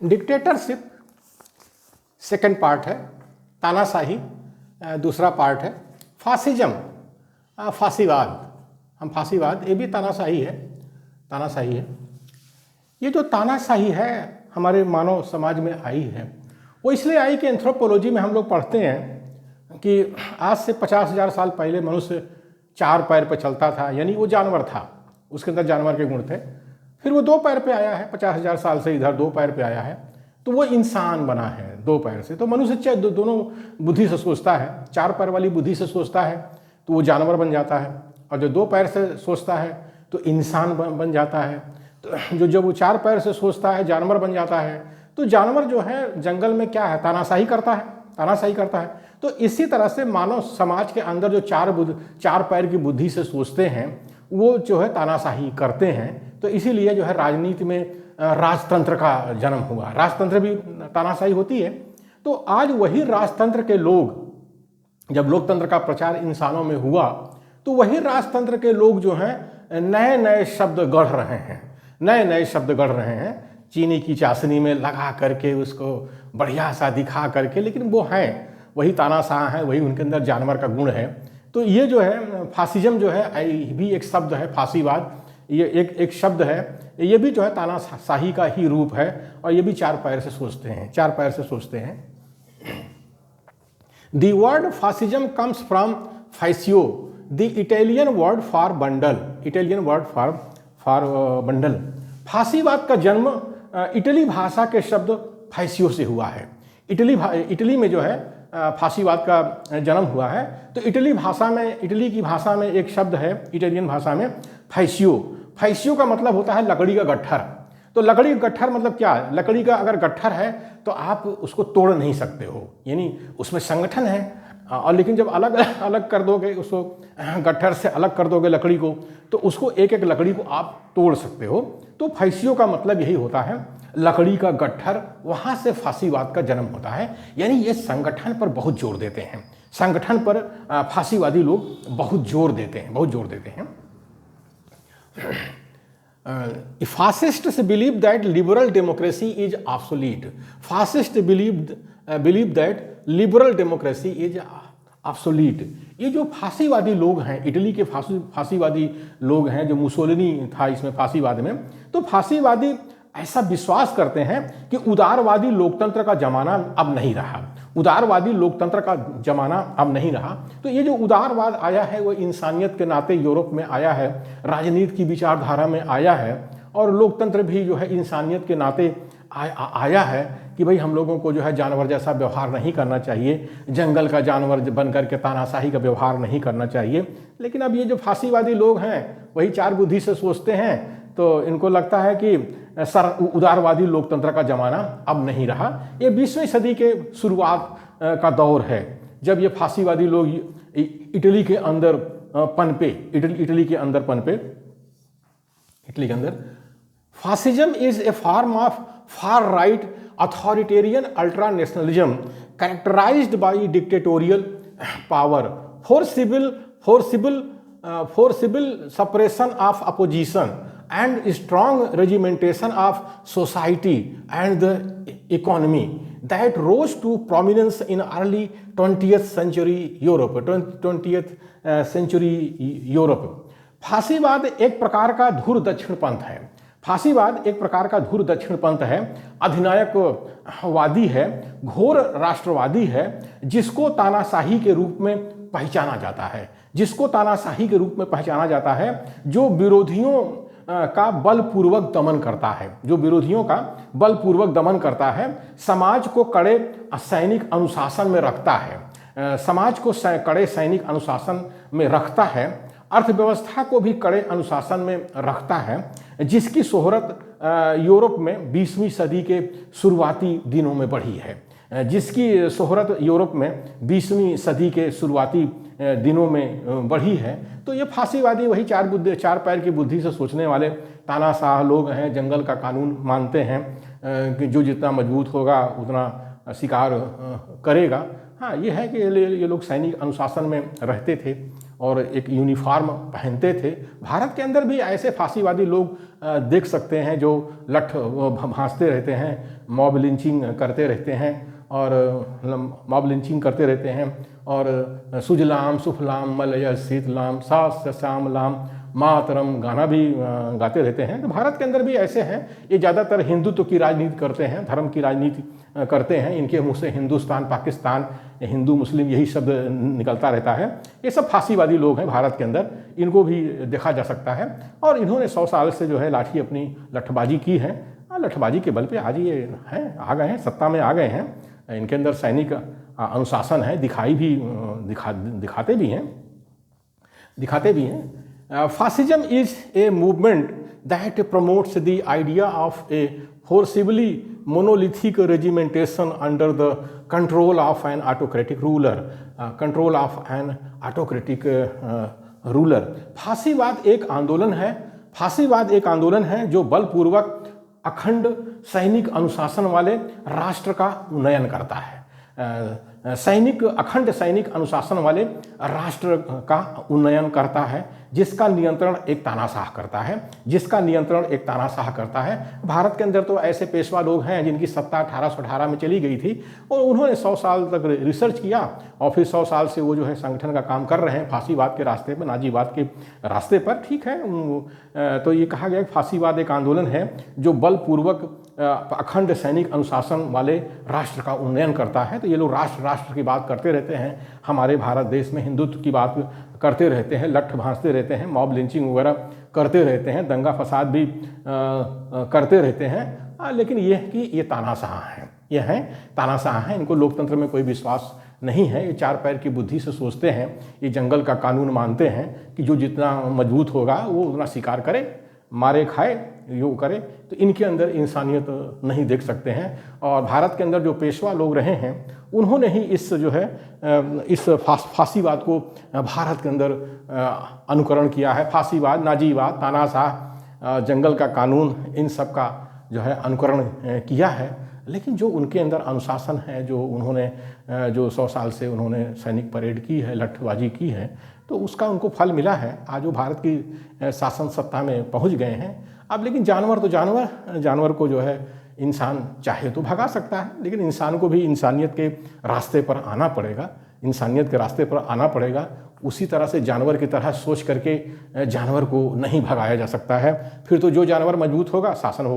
Dictatorship second part है, तानाशाही दूसरा पार्ट है, फासिज्म फासीवाद, हम फासीवाद, ये भी तानाशाही है, तानाशाही है। ये जो तानाशाही है हमारे मानव समाज में आई है, वो इसलिए आई कि एंथ्रोपोलॉजी में हम लोग पढ़ते हैं कि आज से 50,000 साल पहले मनुष्य 4 पैर पर चलता था, यानी वो जानवर था, उसके अंदर जानवर के गुण थे। फिर वो 2 पैर पे आया है, 50,000 साल से इधर 2 पैर पे आया है, तो वो इंसान बना है 2 पैर से। तो मनुष्य दोनों बुद्धि से सोचता है, 4 पैर वाली बुद्धि से सोचता है तो वो जानवर बन जाता है, और जो 2 पैर से सोचता है तो इंसान बन जाता है। तो जब वो 4 पैर से सोचता है, जानवर बन जाता है, तो जानवर जो है जंगल में क्या है, तानाशाही करता है, तानाशाही करता है। तो इसी तरह से मानव समाज के अंदर जो 4 पैर की बुद्धि से सोचते हैं वो जो है तानाशाही करते हैं। तो इसीलिए जो है राजनीति में राजतंत्र का जन्म हुआ। राजतंत्र भी तानाशाही होती है। तो आज वही राजतंत्र के लोग, जब लोकतंत्र का प्रचार इंसानों में हुआ, तो वही राजतंत्र के लोग जो हैं नए नए शब्द गढ़ रहे हैं, नए नए शब्द गढ़ रहे हैं, चीनी की चाशनी में लगा करके उसको बढ़िया सा दिखा करके, लेकिन वो हैं वही तानाशाह हैं, वही उनके अंदर जानवर का गुण है। तो ये जो है फासिज्म जो है भी एक शब्द है, फासीवाद ये एक शब्द है, ये भी जो है तानाशाही का ही रूप है, और ये भी 4 पैर से सोचते हैं, 4 पैर से सोचते हैं। The word fascism comes from fascio, the Italian word for bundle, Italian word for bundle। फासीवाद का जन्म इटली भाषा के शब्द फैसियो से हुआ है। इटली में जो है फासीवाद का जन्म हुआ है। तो इटली की भाषा में एक शब्द है, इटालियन भाषा में फैसियो। फैसियो का मतलब होता है लकड़ी का गट्ठर। तो लकड़ी का गट्ठर मतलब क्या है? लकड़ी का अगर गट्ठर है तो आप उसको तोड़ नहीं सकते हो, यानी उसमें संगठन है। और लेकिन जब अलग अलग कर दोगे उसको, गट्ठर से अलग कर दोगे लकड़ी को, तो उसको एक एक लकड़ी को आप तोड़ सकते हो। तो फैसियो का मतलब यही होता है, लकड़ी का गट्ठर। वहाँ से फासीवाद का जन्म होता है। यानी ये संगठन पर बहुत जोर देते हैं, संगठन पर फासीवादी लोग बहुत जोर देते हैं, बहुत जोर देते हैं। Fascists believe that liberal democracy is obsolete. Fascists believe that liberal democracy is obsolete. ये जो फासीवादी लोग हैं, इटली के फासीवादी लोग हैं, जो मुसोलिनी था इसमें फासीवाद में, तो फासीवादी ऐसा विश्वास करते हैं कि उदारवादी लोकतंत्र का जमाना अब नहीं रहा, उदारवादी लोकतंत्र का जमाना अब नहीं रहा। तो ये जो उदारवाद आया है वो इंसानियत के नाते यूरोप में आया है, राजनीति की विचारधारा में आया है, और लोकतंत्र भी जो है इंसानियत के नाते आया है कि भाई हम लोगों को जो है जानवर जैसा व्यवहार नहीं करना चाहिए, जंगल का जानवर बनकर के तानाशाही का व्यवहार नहीं करना चाहिए। लेकिन अब ये जो फासीवादी लोग हैं वही 4 बुद्धि से सोचते हैं, तो इनको लगता है कि उदारवादी लोकतंत्र का जमाना अब नहीं रहा। ये 20वीं सदी के शुरुआत का दौर है, जब ये फासीवादी लोग इटली के अंदर पनपे, इटली के अंदर पनपे, इटली के अंदर। Fascism is a form of far right authoritarian ultra nationalism characterised by dictatorial power, forcible suppression of opposition and strong regimentation of society and the economy that rose to prominence in early 20th century Europe। फासीवाद एक प्रकार का धुर दक्षिण पंथ है। फासीवाद एक प्रकार का धुर दक्षिण पंथ है, अधिनायकवादी है, घोर राष्ट्रवादी है, जिसको तानाशाही के रूप में पहचाना जाता है, जिसको तानाशाही के रूप में पहचाना जाता है, जो विरोधियों का बलपूर्वक दमन करता है, जो विरोधियों का बलपूर्वक दमन करता है, समाज को कड़े सैनिक अनुशासन में रखता है, समाज को कड़े सैनिक अनुशासन में रखता है, अर्थव्यवस्था को भी कड़े अनुशासन में रखता है, जिसकी शोहरत यूरोप में 20वीं सदी के शुरुआती दिनों में बढ़ी है, जिसकी शोहरत यूरोप में 20वीं सदी के शुरुआती दिनों में बढ़ी है। तो ये फासीवादी वही 4 पैर की बुद्धि से सोचने वाले तानाशाह लोग हैं, जंगल का कानून मानते हैं कि जो जितना मजबूत होगा उतना शिकार करेगा। हाँ, ये है कि ये लोग सैनिक अनुशासन में रहते थे, और एक यूनिफॉर्म पहनते थे। भारत के अंदर भी ऐसे फांसीवादी लोग देख सकते हैं जो लठ भांसते रहते हैं, मॉब लिंचिंग करते रहते हैं और मॉब लिंचिंग करते रहते हैं और सुजलाम सुफलाम मलय शीतलाम सास्य श्यामलाम मातरम गाना भी गाते रहते हैं। तो भारत के अंदर भी ऐसे हैं, ये ज़्यादातर हिंदुत्व की राजनीति करते हैं, धर्म की राजनीति करते हैं। इनके मुंह से हिंदुस्तान, पाकिस्तान, हिंदू, मुस्लिम यही शब्द निकलता रहता है। ये सब फांसीवादी लोग हैं भारत के अंदर, इनको भी देखा जा सकता है। और इन्होंने 100 साल से जो है लाठी अपनी लठबाजी की है। लठबाजी के बल पे आज ये हैं, आ गए हैं, सत्ता में आ गए हैं। इनके अंदर सैनिक अनुशासन है, दिखाते भी हैं। Fascism is a movement that promotes the idea of a forcibly monolithic regimentation under the control of an autocratic ruler. फांसीवाद एक आंदोलन है जो बलपूर्वक अखंड सैनिक अनुशासन वाले राष्ट्र का उन्नयन करता है। अखंड सैनिक अनुशासन वाले राष्ट्र का उन्नयन करता है, जिसका नियंत्रण एक तानाशाह करता है। भारत के अंदर तो ऐसे पेशवा लोग हैं जिनकी सत्ता 1818 में चली गई थी और उन्होंने 100 साल तक रिसर्च किया और फिर 100 साल से वो जो है संगठन का काम कर रहे हैं फांसीवाद के रास्ते पर, नाजीवाद के रास्ते पर। ठीक है, तो ये कहा गया कि फांसीवाद एक आंदोलन है जो बलपूर्वक अखंड सैनिक अनुशासन वाले राष्ट्र का उन्नयन करता है। तो ये लोग राष्ट्र की बात करते रहते हैं, हमारे भारत देश में हिंदुत्व की बात करते रहते हैं, लठ भांसते रहते हैं, मॉब लिंचिंग वगैरह करते रहते हैं, दंगा फसाद भी करते रहते हैं। लेकिन ये है कि ये तानाशाह हैं, इनको लोकतंत्र में कोई विश्वास नहीं है। ये 4 पैर की बुद्धि से सोचते हैं, ये जंगल का कानून मानते हैं कि जो जितना मजबूत होगा वो उतना शिकार करे, मारे खाए, यो करे। तो इनके अंदर इंसानियत नहीं देख सकते हैं। और भारत के अंदर जो पेशवा लोग रहे हैं उन्होंने ही इस फांसीवाद को भारत के अंदर अनुकरण किया है। फांसीवाद, नाजीवाद, तानाशाह, जंगल का कानून, इन सब का जो है अनुकरण किया है। लेकिन जो उनके अंदर अनुशासन है, जो उन्होंने जो 100 साल से उन्होंने सैनिक परेड की है, लठबाजी की है, तो उसका उनको फल मिला है। आज वो भारत की शासन सत्ता में पहुंच गए हैं। अब लेकिन जानवर को जो है इंसान चाहे तो भगा सकता है, लेकिन इंसान को भी इंसानियत के रास्ते पर आना पड़ेगा। उसी तरह से जानवर की तरह सोच करके जानवर को नहीं भगाया जा सकता है। फिर तो जो जानवर मजबूत होगा, शासन हो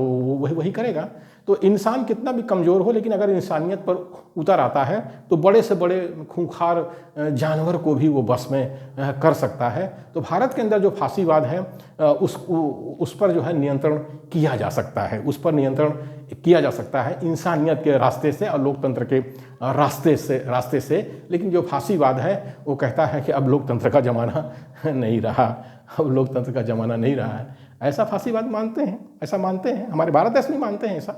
वही करेगा। तो इंसान कितना भी कमज़ोर हो, लेकिन अगर इंसानियत पर उतर आता है तो बड़े से बड़े खूंखार जानवर को भी वो बस में कर सकता है। तो भारत के अंदर जो फांसीवाद है उस पर जो है नियंत्रण किया जा सकता है इंसानियत के रास्ते से और लोकतंत्र के रास्ते से। लेकिन जो फांसीवाद है वो कहता है कि अब लोकतंत्र का ज़माना नहीं रहा है। ऐसा फांसीवाद मानते हैं, हमारे भारत देश में मानते हैं ऐसा।